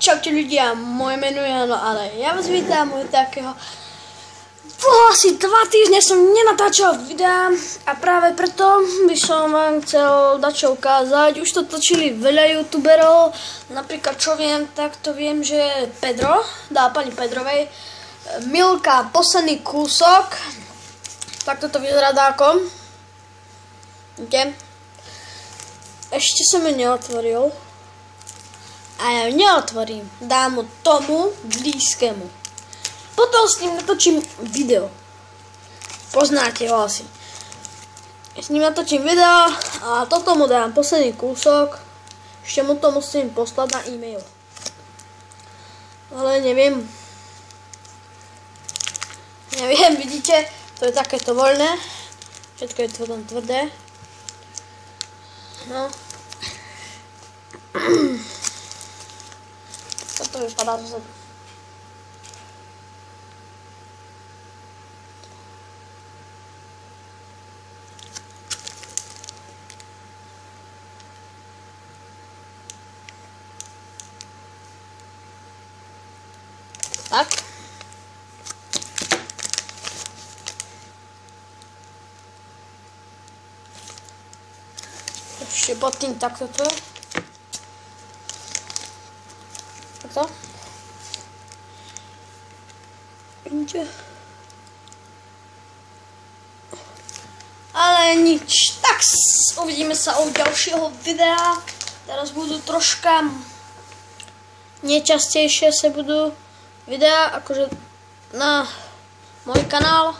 Čaute ľudia, moje meno je Jano, ale ja vás vítam u takého... Asi 2 týždne som nenatáčal videa a práve preto by som vám chcel dačo ukázať. Už to točili veľa youtuberov, napríklad čo viem, tak to viem, že Pedro, dá pani Pedrovej, Milka posledný kúsok, tak toto vyzerá dáko. Ešte som ju neotvoril. A ja ju neotvorím, dám ho tomu blízkému. Potom s ním natočím video. Poznáte ho asi. S ním natočím video a toto mu dám posledný kúsok. Ešte mu to musím poslať na e-mail. Ale neviem. Neviem, vidíte, to je takéto voľné. Všetko je to tam tvrdé. No. To vypadá zase. Tak. Ešte pod tým takto to. Takto. Ale nič. Tak uvidíme sa u ďalšieho videa. Teraz budú troška nečastejšie sa budú videa, akože na môj kanál.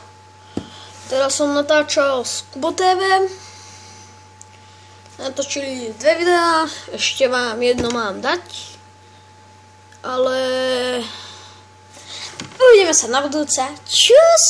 Teraz som natáčal z Kubo TV. Natočili 2 videá. Ešte vám jedno mám dať. Ale uvidíme sa na budúce. Čus!